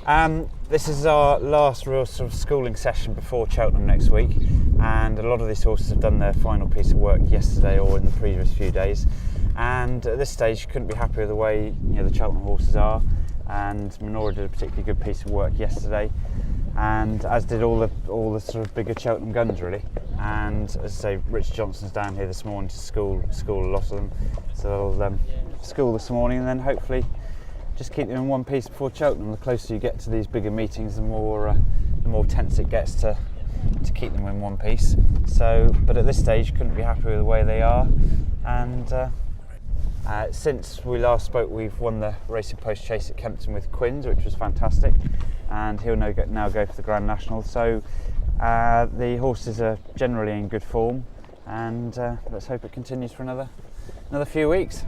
This is our last real sort of schooling session before Cheltenham next week, and a lot of these horses have done their final piece of work yesterday or in the previous few days, and at this stage couldn't be happier with the way the Cheltenham horses are. And Minora did a particularly good piece of work yesterday, and as did all the sort of bigger Cheltenham guns really. And as I say, Richard Johnson's down here this morning to school a lot of them, so they'll school this morning and then hopefully just keep them in one piece before Cheltenham. The closer you get to these bigger meetings, the more tense it gets to keep them in one piece. So, but at this stage, couldn't be happy with the way they are. And since we last spoke, we've won the Racing Post Chase at Kempton with Quins, which was fantastic. And he'll now go for the Grand National. So the horses are generally in good form, and let's hope it continues for another few weeks.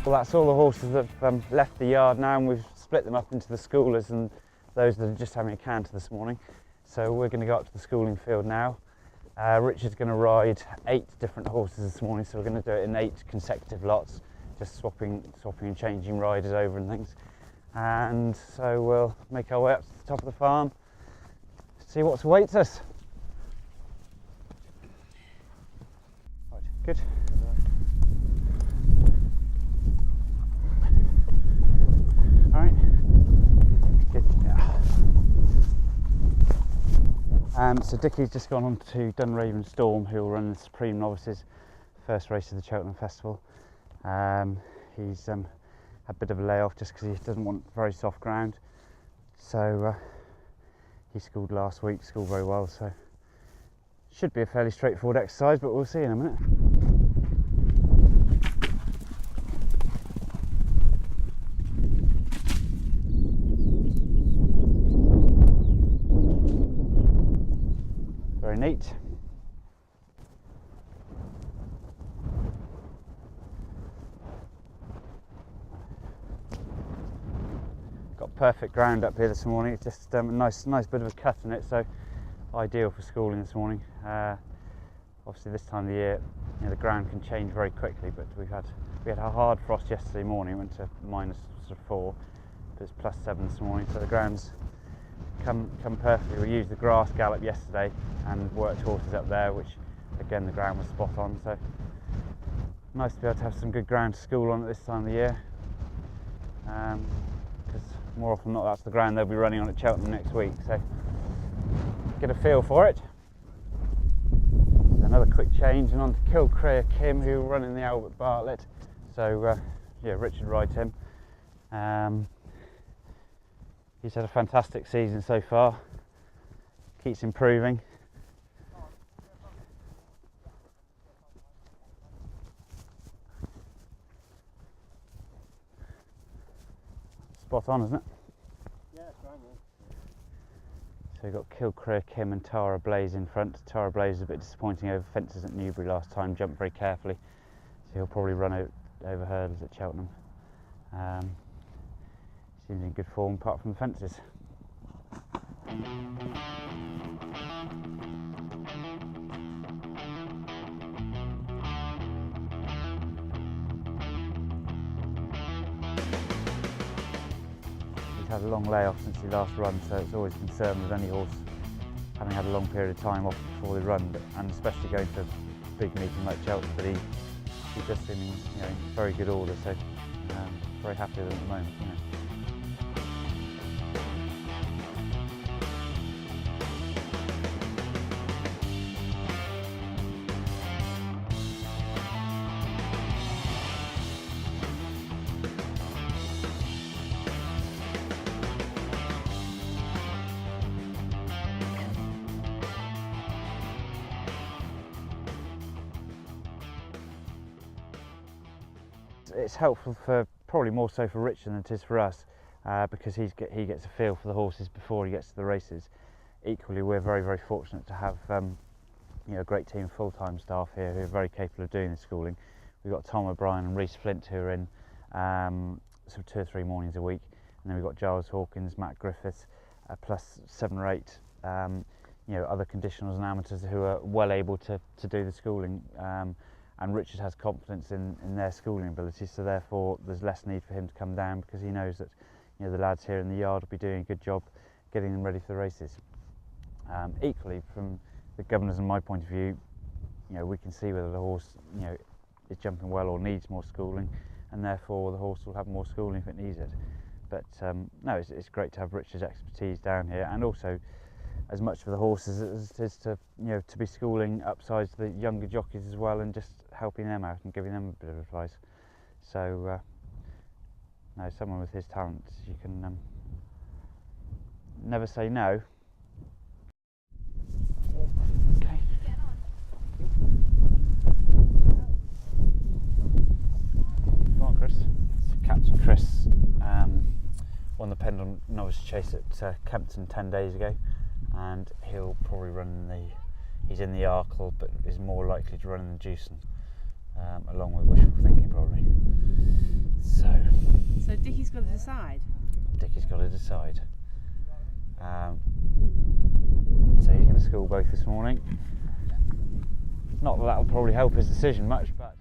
Well, that's all the horses that have left the yard now, and we've split them up into the schoolers and those that are just having a canter this morning. So we're going to go up to the schooling field now. Richard's going to ride 8 different horses this morning, so we're going to do it in 8 consecutive lots, just swapping and changing riders over and things. And so we'll make our way up to the top of the farm, see what awaits us. Right, good. So Dickie's just gone on to Dunraven Storm, who will run the Supreme Novices, first race of the Cheltenham Festival. He's had a bit of a layoff just because he doesn't want very soft ground. So he schooled last week, schooled very well, so should be a fairly straightforward exercise, but we'll see in a minute. Very neat. Got perfect ground up here this morning. It's just a nice bit of a cut in it, so ideal for schooling this morning. Obviously this time of the year, the ground can change very quickly, but we had a hard frost yesterday morning. It went to -4, but it's +7 this morning, so the ground's come perfectly. We used the grass gallop yesterday and worked horses up there, which again the ground was spot on, so nice to be able to have some good ground to school on at this time of the year, because more often than not that's the ground they'll be running on at Cheltenham next week, so get a feel for it. Another quick change and on to Kilcrea Kim, who will run in the Albert Bartlett, so yeah, Richard rides him. He's had a fantastic season so far, keeps improving. Spot on, isn't it? Yeah, it's right, man. So we've got Kilcrea Kim and Tara Blaze in front. Tara Blaze was a bit disappointing over fences at Newbury last time, jumped very carefully, so he'll probably run over hurdles at Cheltenham. Seems in good form apart from the fences. He's had a long layoff since he last run, so it's always a concern with any horse having had a long period of time off before they run, and especially going to a big meeting like Cheltenham. But he just seems in very good order, so very happy with him at the moment. It's helpful for probably more so for Richard than it is for us, because he gets a feel for the horses before he gets to the races. Equally, we're very fortunate to have a great team of full-time staff here who are very capable of doing the schooling. We've got Tom O'Brien and Reece Flint who are in sort of 2 or 3 mornings a week, and then we've got Giles Hawkins, Matt Griffiths, plus 7 or 8 other conditionals and amateurs who are well able to do the schooling, and Richard has confidence in their schooling abilities, so therefore there's less need for him to come down, because he knows that the lads here in the yard will be doing a good job getting them ready for the races. Equally, from the governor's and my point of view, we can see whether the horse is jumping well or needs more schooling, and therefore the horse will have more schooling if it needs it. But no, it's great to have Richard's expertise down here, and also as much for the horses as it is to to be schooling upsides the younger jockeys as well, and just helping them out and giving them a bit of advice. So no, someone with his talents, you can never say no. Okay. Go on, Chris. So Captain Chris won the Pendle Novice Chase at Kempton 10 days ago, and he'll probably run he's in the Arkle, but is more likely to run in the Jewson, along with Wishful Thinking probably. So Dickie's got to decide? Dickie's got to decide. So he's going to school both this morning. Not that that'll probably help his decision much, but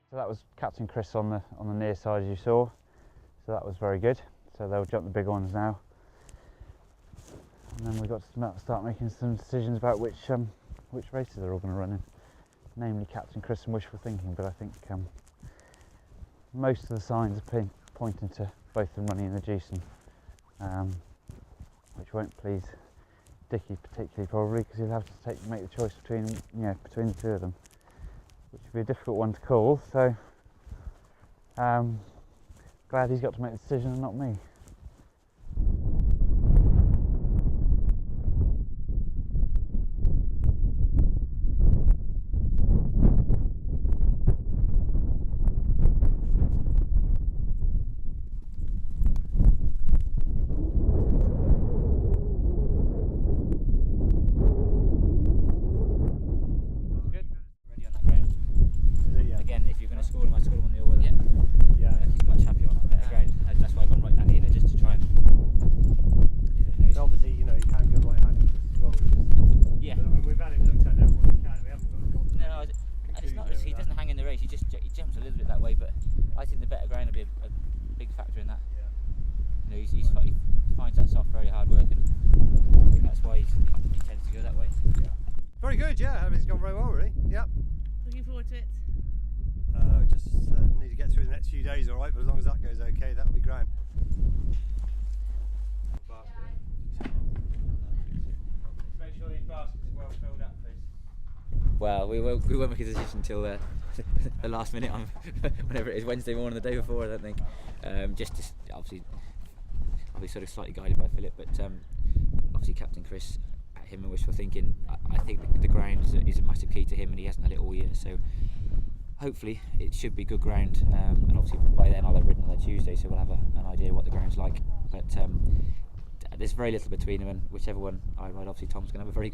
so that was Captain Chris on the near side, as you saw. So that was very good. So they'll jump the big ones now, and then we've got to start making some decisions about which races they're all going to run in, namely Captain Chris and Wishful Thinking. But I think most of the signs are pointing to both of them running in the Jewson, which won't please Dickie particularly, probably, because he'll have to make the choice between the two of them, which would be a difficult one to call. So glad he's got to make the decision and not me. He finds that soft very hard work, and I think that's why he tends to go that way. Yeah. Very good, yeah. Everything's gone very well, really. Yeah. Looking forward to it. Just need to get through the next few days, all right. But as long as that goes okay, that'll be grand. Make sure these baskets are well filled up, please. Well, we won't make a decision until the last minute on whenever it is, Wednesday morning, the day before, I don't think. Just obviously, I'll be sort of slightly guided by Philip, but obviously Captain Chris, him and Wishful Thinking, I think the ground is a massive key to him, and he hasn't had it all year, so hopefully it should be good ground, and obviously by then I'll have ridden on the Tuesday, so we'll have an idea what the ground's like. But there's very little between them, and whichever one I ride, obviously Tom's going to have a very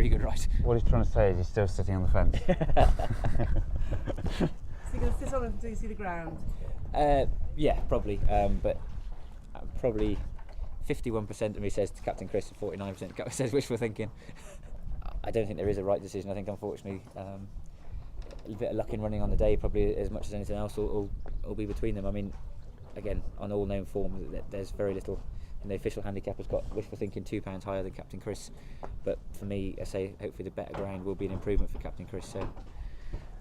good ride. What he's trying to say is he's still sitting on the fence. So you're going to sit on it until you see the ground? Yeah, probably, but probably 51% of me says to Captain Chris, and 49% says Wishful Thinking. I don't think there is a right decision. I think, unfortunately, a bit of luck in running on the day, probably as much as anything else, will be between them. I mean, again, on all known form, there's very little. And the official handicap has got Wishful Thinking £2 higher than Captain Chris, but for me, I say hopefully the better ground will be an improvement for Captain Chris. So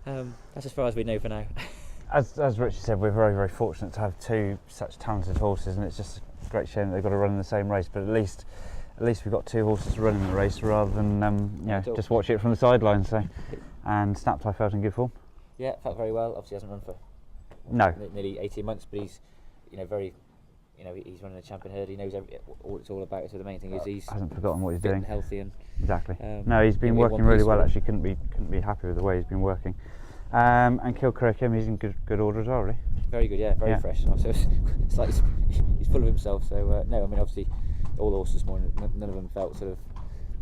that's as far as we know for now. As Richard said, we're very, very fortunate to have two such talented horses, and it's just a great shame that they've got to run in the same race. But at least we've got two horses to run in the race rather than just watch it from the sidelines. So, and Snaptie felt in good form. Yeah, felt very well. Obviously hasn't run for no nearly 18 months, but he's very he's running a champion herd. He knows all it's all about. So the main thing is he's hasn't forgotten what he's fit doing. and healthy, and Exactly. No, he's been working really well. Actually, couldn't be happy with the way he's been working. And Kilcurricum, he's in good order as well, really. Very good, yeah, very fresh. So it's like he's full of himself. So no, I mean obviously all the horses this morning, none of them felt sort of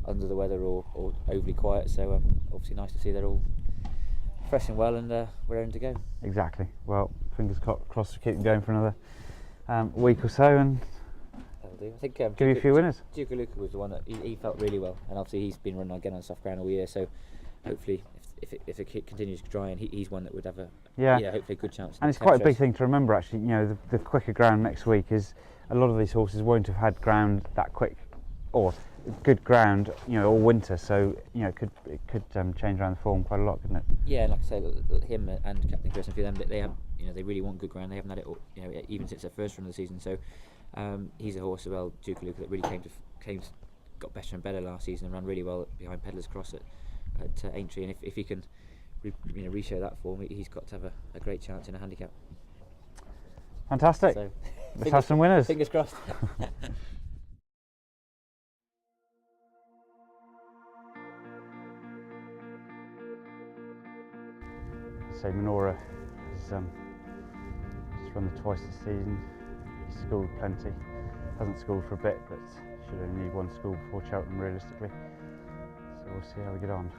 under the weather or overly quiet. So obviously nice to see they're all fresh and well, and we're ready to go. Exactly. Well, fingers crossed to keep them going for another week or so, and That'll do. I think give you a few winners. Duke of Luca was the one that he felt really well, and obviously he's been running again on soft ground all year. So hopefully, if it continues drying, he's one that would have a hopefully a good chance. And it's quite a big thing to remember, actually. The quicker ground next week is a lot of these horses won't have had ground that quick, or good ground, all winter. So it could change around the form quite a lot, couldn't it? Yeah, and like I say, him and Captain Chris and for them, they have they really want good ground. They haven't had it even since their first run of the season. So he's a horse as well, Duke of Luca, that really got better and better last season and ran really well behind Pedlar's Cross at Aintree, and if he can re-show that form, he's got to have a great chance in a handicap. Fantastic. So, let's have some winners. Fingers crossed. So Menorah has run the twice this season. He's schooled plenty. Hasn't schooled for a bit, but should only need one school before Cheltenham realistically. So we'll see how we get on.